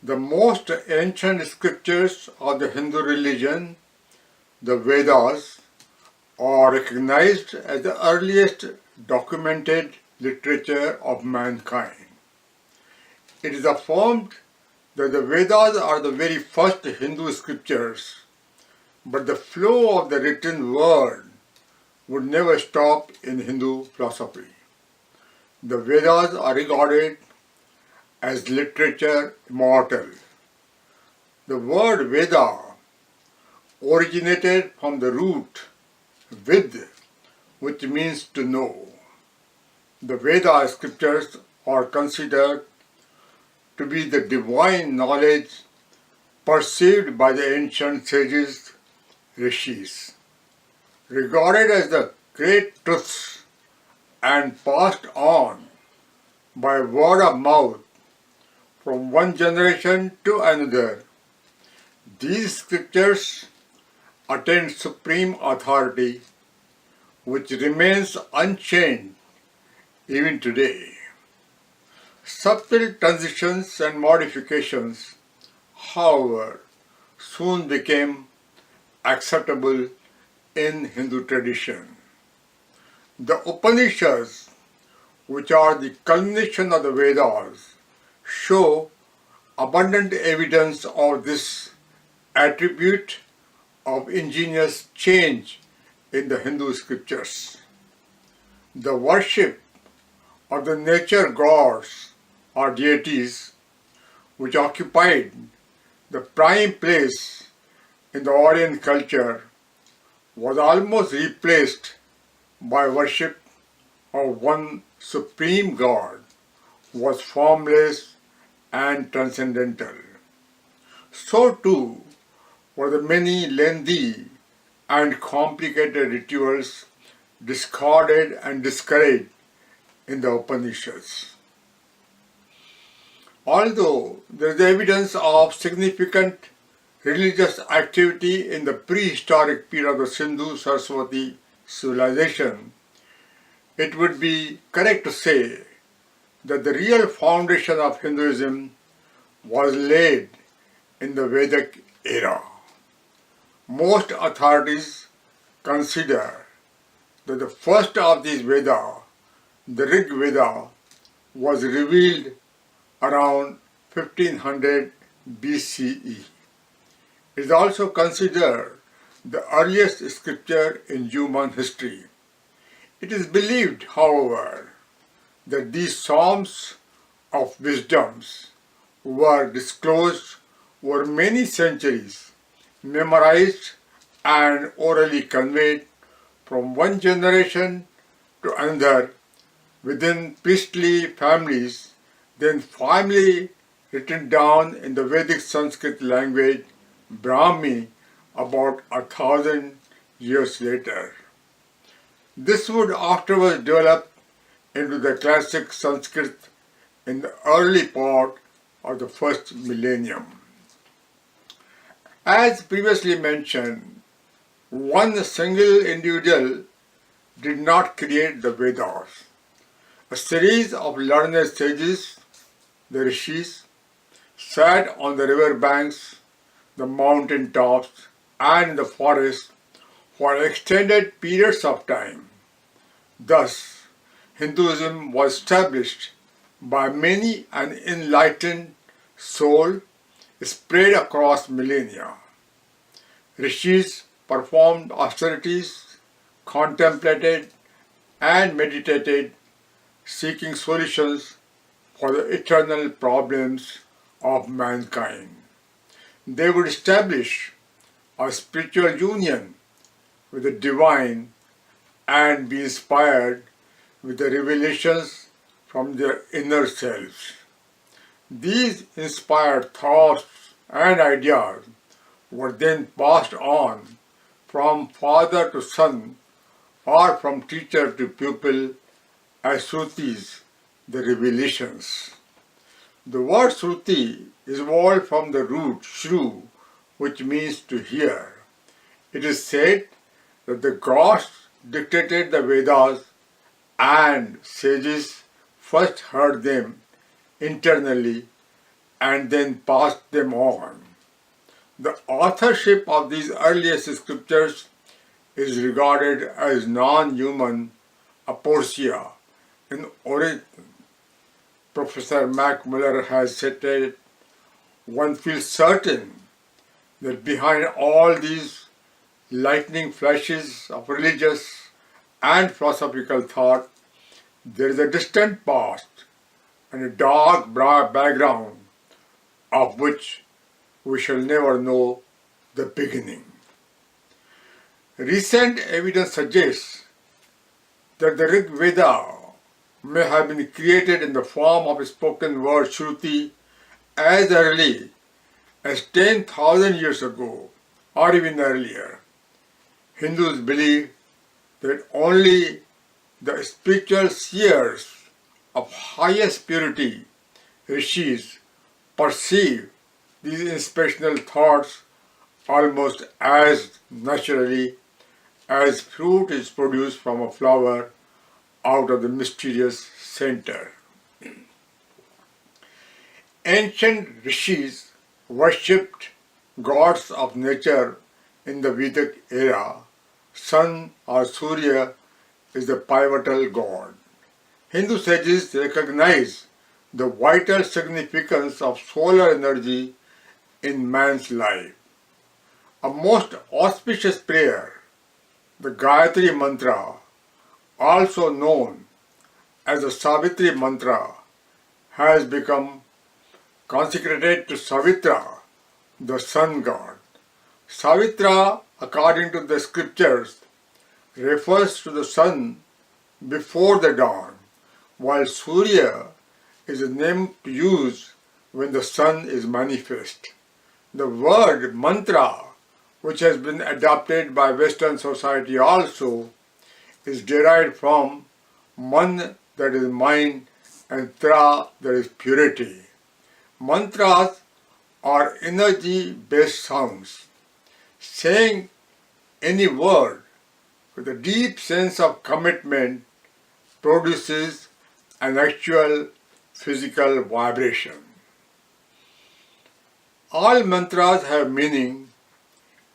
The most ancient scriptures of the Hindu religion, the Vedas, are recognized as the earliest documented literature of mankind. It is affirmed that the Vedas are the very first Hindu scriptures, but the flow of the written word would never stop in Hindu philosophy. The Vedas are regarded as literature immortal. The word Veda originated from the root Vid, which means to know. The Veda scriptures are considered to be the divine knowledge perceived by the ancient sages, Rishis, regarded as the great truths and passed on by word of mouth from one generation to another. These scriptures attain supreme authority, which remains unchanged even today. Subtle transitions and modifications, however, soon became acceptable in Hindu tradition. The Upanishads, which are the culmination of the Vedas, show abundant evidence of this attribute of ingenious change in the Hindu scriptures. The worship of the nature gods or deities, which occupied the prime place in the Orient culture, was almost replaced by worship of one supreme god, who was formless and transcendental. So too were the many lengthy and complicated rituals discarded and discouraged in the Upanishads. Although there is evidence of significant religious activity in the prehistoric period of the Sindhu-Saraswati civilization, it would be correct to say that the real foundation of Hinduism was laid in the Vedic era. Most authorities consider that the first of these Vedas, the Rig Veda, was revealed around 1500 BCE. It is also considered the earliest scripture in human history. It is believed, however, that these psalms of wisdoms were disclosed over many centuries, memorized and orally conveyed from one generation to another within priestly families, then finally written down in the Vedic Sanskrit language Brahmi about 1,000 years later. This would afterwards develop into the classic Sanskrit in the early part of the first millennium. As previously mentioned, one single individual did not create the Vedas. A series of learned sages, the Rishis, sat on the river banks, the mountain tops, and in the forest for extended periods of time. Thus, Hinduism was established by many an enlightened soul spread across millennia. Rishis performed austerities, contemplated and meditated, seeking solutions for the eternal problems of mankind. They would establish a spiritual union with the divine and be inspired with the revelations from their inner selves. These inspired thoughts and ideas were then passed on from father to son or from teacher to pupil as Shrutis, the revelations. The word Shruti is evolved from the root Shru, which means to hear. It is said that the gods dictated the Vedas and sages first heard them internally and then passed them on. The authorship of these earliest scriptures is regarded as non-human aporia in origin. Professor Mac Muller has stated, one feels certain that behind all these lightning flashes of religious and philosophical thought, there is a distant past and a dark background of which we shall never know the beginning. Recent evidence suggests that the Rig Veda may have been created in the form of a spoken word Shruti as early as 10,000 years ago or even earlier. Hindus believe that only the spiritual seers of highest purity, Rishis, perceive these inspirational thoughts almost as naturally as fruit is produced from a flower out of the mysterious center. Ancient Rishis worshipped gods of nature in the Vedic era. Sun or Surya is the pivotal god. Hindu sages recognize the vital significance of solar energy in man's life. A most auspicious prayer, the Gayatri Mantra, also known as the Savitri Mantra, has become consecrated to Savitra, the sun god. Savitra, according to the scriptures, refers to the sun before the dawn, while Surya is a name to use when the sun is manifest. The word mantra, which has been adopted by Western society also, is derived from man, that is mind, and tra, that is purity. Mantras are energy-based sounds. Saying any word with a deep sense of commitment produces an actual physical vibration. All mantras have meaning.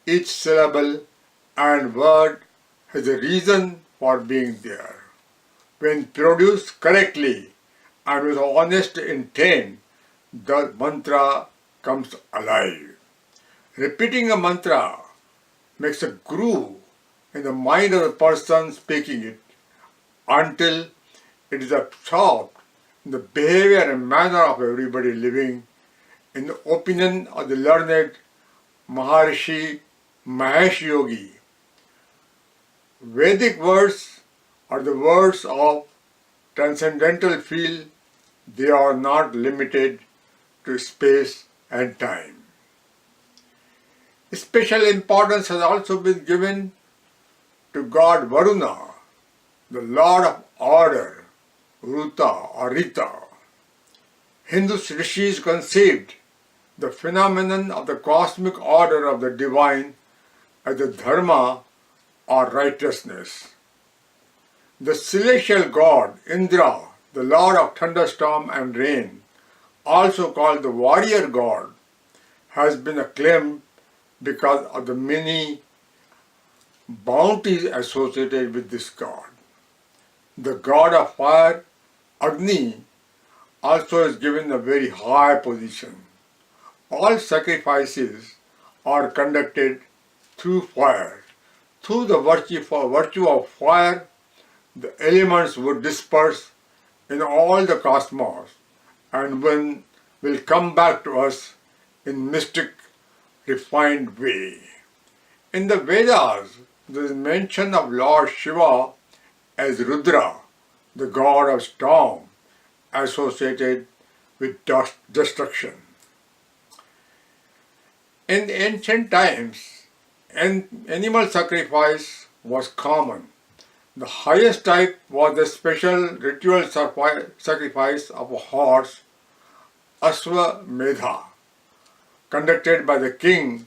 Each syllable and word has a reason for being there. When produced correctly and with honest intent, the mantra comes alive. Repeating a mantra makes a groove in the mind of the person speaking it until it is absorbed in the behavior and manner of everybody living. In the opinion of the learned Maharishi Mahesh Yogi, Vedic words are the words of transcendental feel. They are not limited to space and time. Special importance has also been given to god Varuna, the lord of order, Ruta or Rita. Hindu Rishis conceived the phenomenon of the cosmic order of the divine as the dharma or righteousness. The celestial god Indra, the lord of thunderstorm and rain, also called the warrior god, has been acclaimed because of the many bounties associated with this god. The god of fire, Agni, also is given a very high position. All sacrifices are conducted through fire. Through the virtue of fire, the elements would disperse in all the cosmos and will come back to us in mystic, refined way. In the Vedas, there is mention of Lord Shiva as Rudra, the god of storm, associated with destruction. In ancient times, animal sacrifice was common. The highest type was the special ritual sacrifice of a horse, Ashwamedha, conducted by the king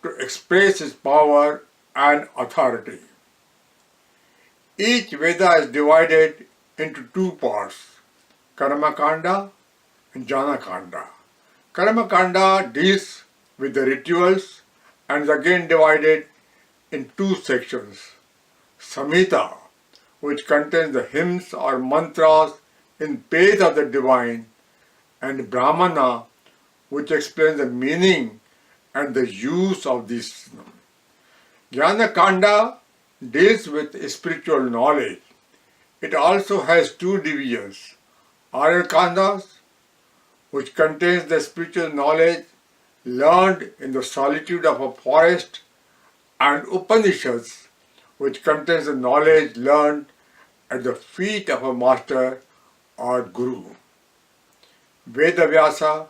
to express his power and authority. Each Veda is divided into two parts, Karmakanda and Janakanda. Karma Kanda deals with the rituals and is again divided in two sections. Samhita, which contains the hymns or mantras in praise of the divine, and Brahmana, which explains the meaning and the use of these. Jnana Kanda deals with spiritual knowledge. It also has two divisions. Arya Kandas, which contains the spiritual knowledge learned in the solitude of a forest, and Upanishads, which contains the knowledge learned at the feet of a master or guru. Veda Vyasa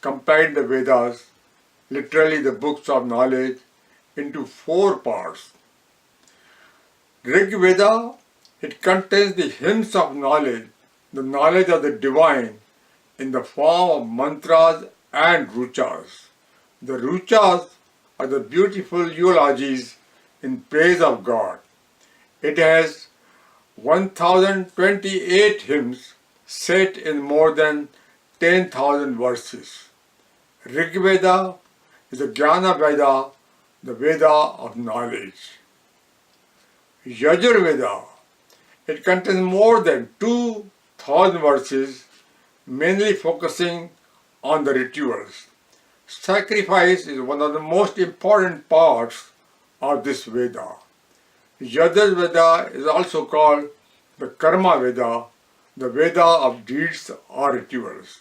compiled the Vedas, literally the books of knowledge, into four parts. Rig Veda, it contains the hymns of knowledge, the knowledge of the divine in the form of mantras and ruchas. The ruchas are the beautiful eulogies in praise of God. It has 1028 hymns set in more than 10,000 verses. Rig Veda is a Jnana Veda, the Veda of knowledge. Yajur Veda, it contains more than 2,000 verses, mainly focusing on the rituals. Sacrifice is one of the most important parts of this Veda. Yajur Veda is also called the Karma Veda, the Veda of deeds or rituals.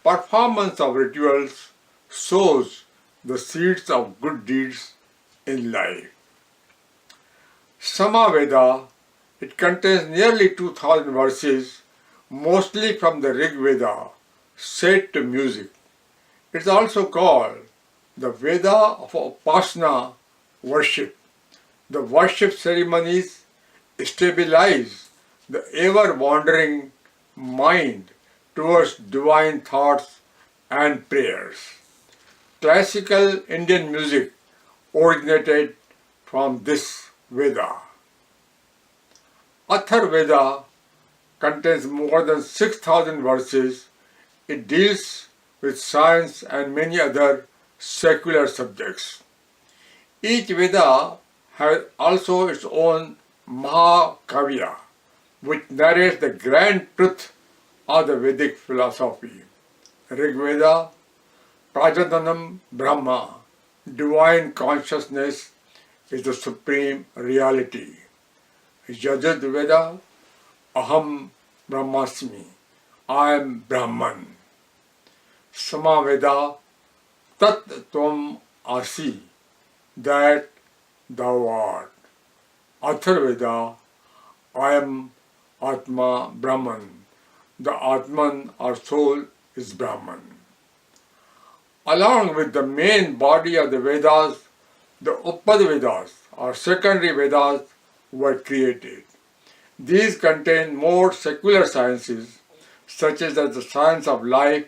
Performance of rituals sows the seeds of good deeds in life. Samaveda, it contains nearly 2,000 verses, mostly from the Rig Veda, set to music. It is also called the Veda of Upasana, worship. The worship ceremonies stabilize the ever-wandering mind towards divine thoughts and prayers. Classical Indian music originated from this Veda. Atharvaveda contains more than 6,000 verses. It deals with science and many other secular subjects. Each Veda has also its own Mahakavya, which narrates the grand truth of the Vedic philosophy. Rig Veda, Prajatanam Brahma, divine consciousness is the supreme reality. Yajur Veda, Aham Brahmasmi, I am Brahman. Samaveda, Tat Tvam Asi, that thou art. Atharvaveda, I am Atma Brahman. The Atman or soul is Brahman. Along with the main body of the Vedas, the Upadvedas or secondary Vedas were created. These contain more secular sciences such as the science of life,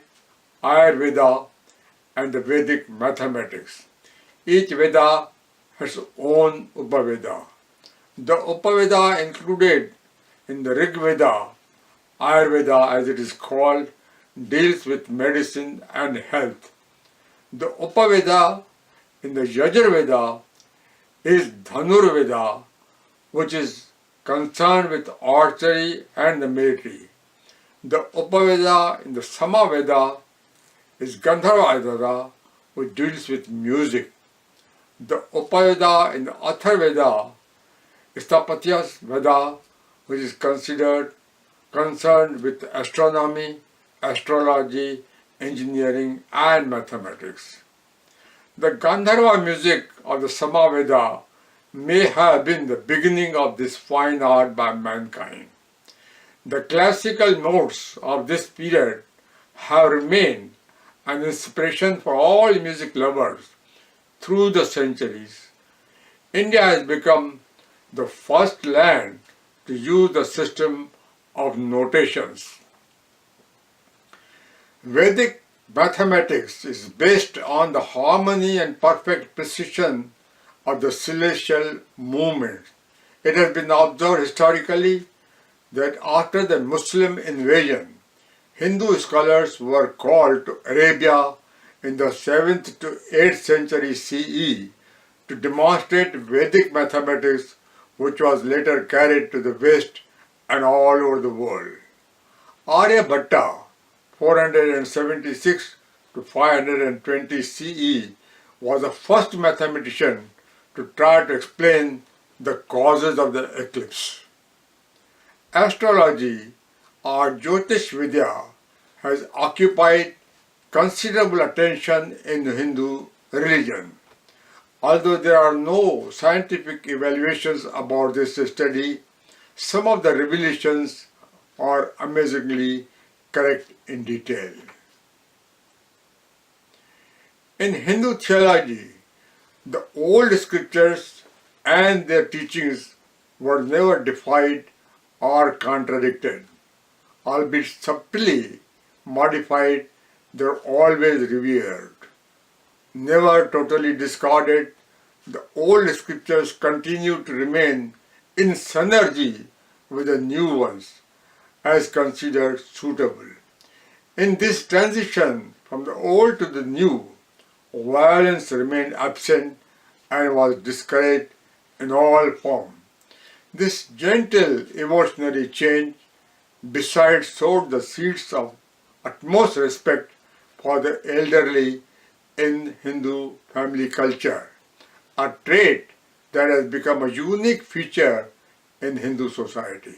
Ayurveda, and the Vedic mathematics. Each Veda has its own Upaveda. The Upaveda included in the Rig Veda, Ayurveda as it is called, deals with medicine and health. The Upaveda in the Yajur Veda is Dhanur Veda, which is concerned with archery and the military. The Upaveda in the Samaveda is Gandharva Veda, which deals with music. The Upaveda in the Atharvaveda is Tapatyas Veda, which is concerned with astronomy, astrology, engineering, and mathematics. The Gandharva music of the Samaveda may have been the beginning of this fine art by mankind. The classical notes of this period have remained an inspiration for all music lovers through the centuries. India has become the first land to use the system of notations. Vedic mathematics is based on the harmony and perfect precision of the celestial movement. It has been observed historically that after the Muslim invasion, Hindu scholars were called to Arabia in the 7th to 8th century CE to demonstrate Vedic mathematics, which was later carried to the West and all over the world. Aryabhatta, 476 to 520 CE, was the first mathematician to try to explain the causes of the eclipse. Astrology, or Jyotish Vidya, has occupied considerable attention in Hindu religion. Although there are no scientific evaluations about this study, some of the revelations are amazingly correct in detail. In Hindu theology, the old scriptures and their teachings were never defied or contradicted, albeit subtly modified. They were always revered. Never totally discarded, the old scriptures continue to remain in synergy with the new ones as considered suitable. In this transition from the old to the new, violence remained absent and was discouraged in all forms. This gentle evolutionary change, besides, sowed the seeds of utmost respect for the elderly in Hindu family culture, a trait that has become a unique feature in Hindu society.